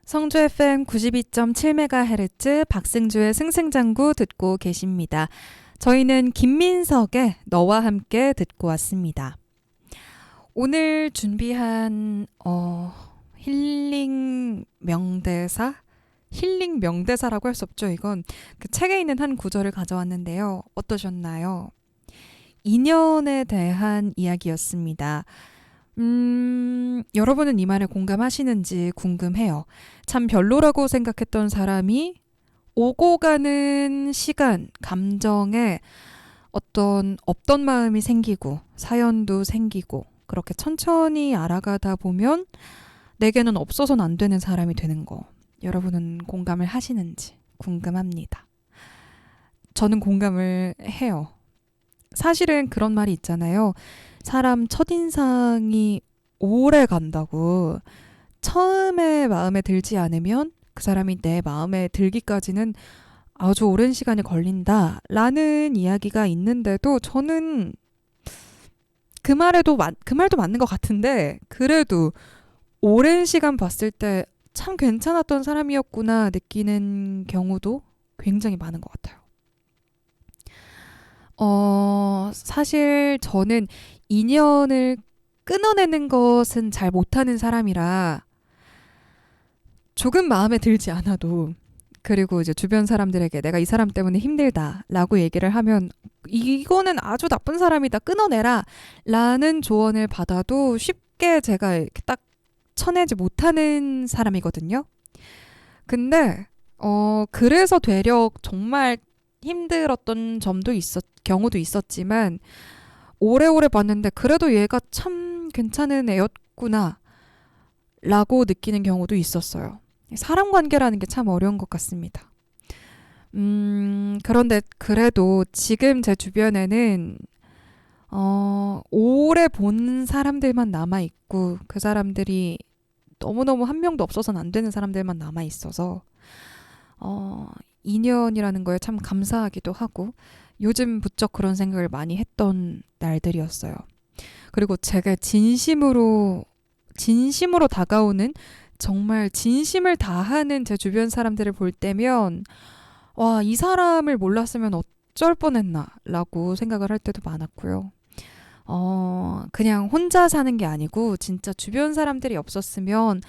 성주 FM 92.7MHz 박승주의 승승장구 듣고 계십니다. 저희는 김민석의 너와 함께 듣고 왔습니다. 오늘 준비한 힐링 명대사? 힐링 명대사라고 할 수 없죠. 이건 그 책에 있는 한 구절을 가져왔는데요. 어떠셨나요? 인연에 대한 이야기였습니다. 여러분은 이 말에 공감하시는지 궁금해요. 참 별로라고 생각했던 사람이 오고 가는 시간, 감정에 어떤 없던 마음이 생기고 사연도 생기고 그렇게 천천히 알아가다 보면 내게는 없어서는 안 되는 사람이 되는 거. 여러분은 공감을 하시는지 궁금합니다. 저는 공감을 해요. 사실은 그런 말이 있잖아요. 사람 첫인상이 오래 간다고. 처음에 마음에 들지 않으면 그 사람이 내 마음에 들기까지는 아주 오랜 시간이 걸린다 라는 이야기가 있는데도 저는 그 말도 맞는 것 같은데 그래도 오랜 시간 봤을 때 참 괜찮았던 사람이었구나 느끼는 경우도 굉장히 많은 것 같아요. 사실 저는 인연을 끊어내는 것은 잘 못하는 사람이라 조금 마음에 들지 않아도 그리고 이제 주변 사람들에게 내가 이 사람 때문에 힘들다라고 얘기를 하면 이거는 아주 나쁜 사람이다 끊어내라 라는 조언을 받아도 쉽게 제가 이렇게 딱 쳐내지 못하는 사람이거든요. 근데 그래서 되려 정말 힘들었던 경우도 있었지만 오래오래 봤는데 그래도 얘가 참 괜찮은 애였구나 라고 느끼는 경우도 있었어요. 사람 관계라는 게 참 어려운 것 같습니다. 그런데 그래도 지금 제 주변에는 오래 본 사람들만 남아있고 그 사람들이 너무너무 한 명도 없어서는 안 되는 사람들만 남아있어서 인연이라는 거에 참 감사하기도 하고 요즘 부쩍 그런 생각을 많이 했던 날들이었어요. 그리고 제가 진심으로 다가오는 정말 진심을 다하는 제 주변 사람들을 볼 때면 와, 이 사람을 몰랐으면 어쩔 뻔했나 라고 생각을 할 때도 많았고요. 그냥 혼자 사는 게 아니고 진짜 주변 사람들이 없었으면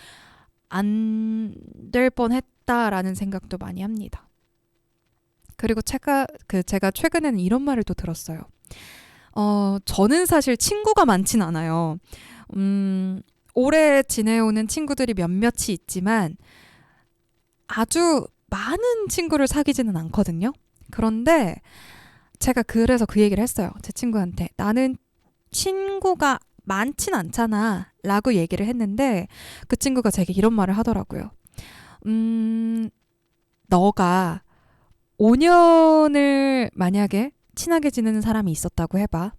안 될 뻔했다라는 생각도 많이 합니다. 그리고 제가 최근에는 이런 말을 또 들었어요. 저는 사실 친구가 많진 않아요. 오래 지내오는 친구들이 몇몇이 있지만 아주 많은 친구를 사귀지는 않거든요. 그런데 제가 그래서 그 얘기를 했어요. 제 친구한테. 나는 친구가 많진 않잖아 라고 얘기를 했는데 그 친구가 제게 이런 말을 하더라고요. 너가 5년을 만약에 친하게 지내는 사람이 있었다고 해봐.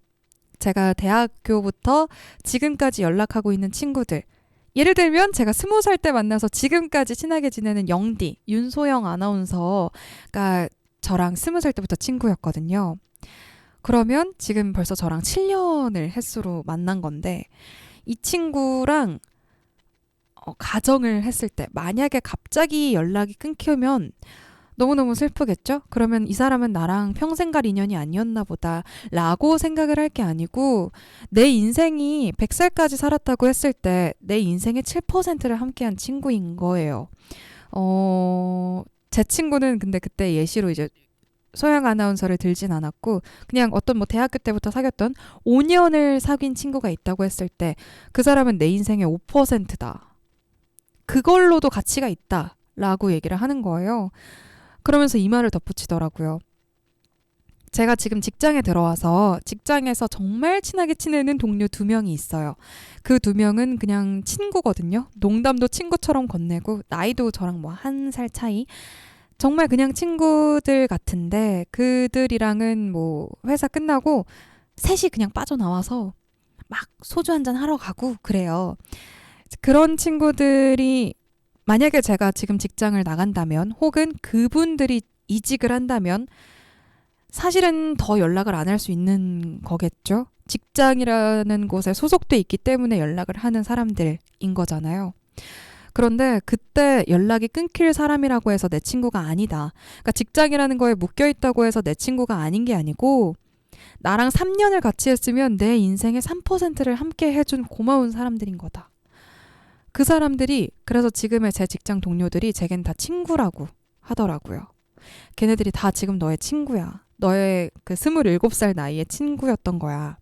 제가 대학교부터 지금까지 연락하고 있는 친구들, 예를 들면 제가 20살 때 만나서 지금까지 친하게 지내는 영디, 윤소영 아나운서가 저랑 20살 때부터 친구였거든요. 그러면 지금 벌써 저랑 7년을 햇수로 만난 건데 이 친구랑 가정을 했을 때 만약에 갑자기 연락이 끊기면 너무너무 슬프겠죠? 그러면 이 사람은 나랑 평생 갈 인연이 아니었나 보다 라고 생각을 할 게 아니고 내 인생이 100살까지 살았다고 했을 때 내 인생의 7%를 함께한 친구인 거예요. 제 친구는 근데 그때 예시로 이제 소영 아나운서를 들진 않았고 그냥 어떤 뭐 대학교 때부터 사귀었던 5년을 사귄 친구가 있다고 했을 때 그 사람은 내 인생의 5%다. 그걸로도 가치가 있다 라고 얘기를 하는 거예요. 그러면서 이 말을 덧붙이더라고요. 제가 지금 직장에 들어와서 직장에서 정말 친하게 지내는 동료 2명이 있어요. 그 2명은 그냥 친구거든요. 농담도 친구처럼 건네고 나이도 저랑 뭐 1살 차이. 정말 그냥 친구들 같은데 그들이랑은 뭐 회사 끝나고 셋이 그냥 빠져나와서 막 소주 한잔 하러 가고 그래요. 그런 친구들이 만약에 제가 지금 직장을 나간다면 혹은 그분들이 이직을 한다면 사실은 더 연락을 안 할 수 있는 거겠죠. 직장이라는 곳에 소속돼 있기 때문에 연락을 하는 사람들인 거잖아요. 그런데 그때 연락이 끊길 사람이라고 해서 내 친구가 아니다. 그러니까 직장이라는 거에 묶여있다고 해서 내 친구가 아닌 게 아니고 나랑 3년을 같이 했으면 내 인생의 3%를 함께 해준 고마운 사람들인 거다. 그 사람들이 그래서 지금의 제 직장 동료들이 제겐 다 친구라고 하더라고요. 걔네들이 다 지금 너의 친구야. 너의 그 27살 나이의 친구였던 거야.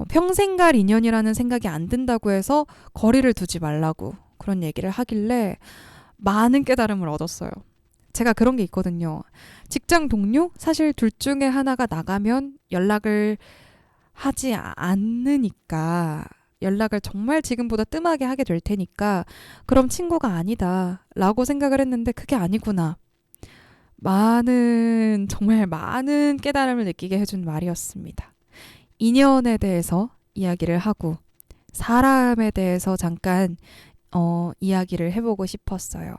평생 갈 인연이라는 생각이 안 든다고 해서 거리를 두지 말라고 그런 얘기를 하길래 많은 깨달음을 얻었어요. 제가 그런 게 있거든요. 직장 동료? 사실 둘 중에 하나가 나가면 연락을 하지 않으니까 연락을 정말 지금보다 뜸하게 하게 될 테니까 그럼 친구가 아니다 라고 생각을 했는데 그게 아니구나. 정말 많은 깨달음을 느끼게 해준 말이었습니다. 인연에 대해서 이야기를 하고 사람에 대해서 잠깐 이야기를 해보고 싶었어요.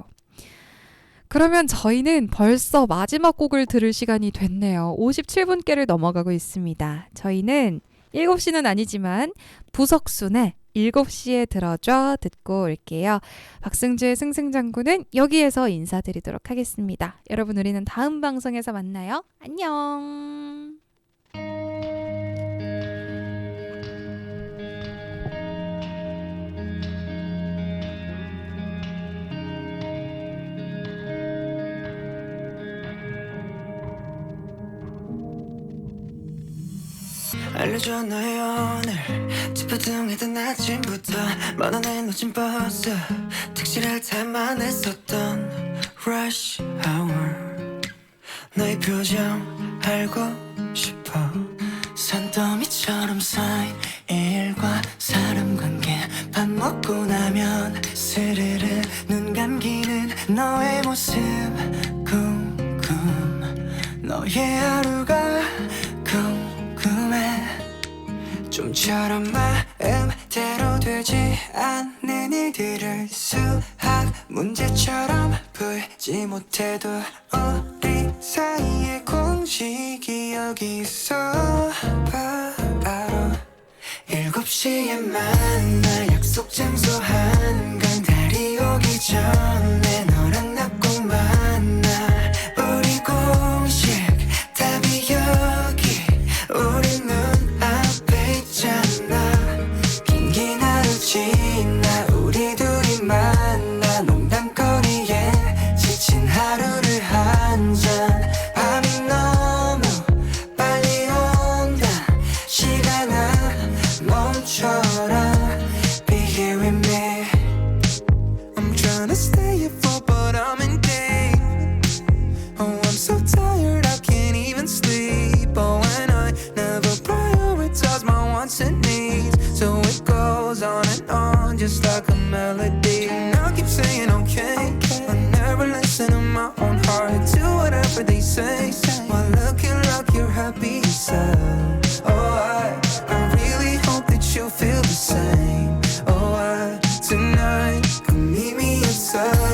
그러면 저희는 벌써 마지막 곡을 들을 시간이 됐네요. 57분께를 넘어가고 있습니다. 저희는 7시는 아니지만 부석순의 7시에 들어줘 듣고 올게요. 박승주의 승승장구는 여기에서 인사드리도록 하겠습니다. 여러분 우리는 다음 방송에서 만나요. 안녕. 알려줘 너의 오늘 찌뿌둥했던 아침부터 먼 하늘 놓친 버스 택시를 탈만 했었던 rush hour 너의 표정 알고 싶어 산더미처럼 쌓인 일과 사람 관계 밥 먹고 나면 스르르 눈 감기는 너의 모습 궁금 너의 하루가 궁금해 좀처럼 마음대로 되지 않는 일들을 수학 문제처럼 풀지 못해도 우리 사이의 공식이 여기 있어 바로 7시에 만날 약속 장소 한강 달이 오기 전에 너랑 나 꼭 만나 우리 공식 답이 여기 우리 눈앞에 있잖아 긴 하루 지나 우리 둘이 만나 농담거리에 지친 하루를 한잔 밤이 너무 빨리 온다 시간아 멈춰라 Be here with me I'm trying to stay here for but I'm in deep Oh I'm so tired I can't even sleep Oh and I never prioritize my wants and needs So it goes on and on just like a melody And I keep saying okay I never listen to my own heart Do whatever they say While looking like you're happy yourself Oh I really hope that you feel the same Oh tonight come meet me outside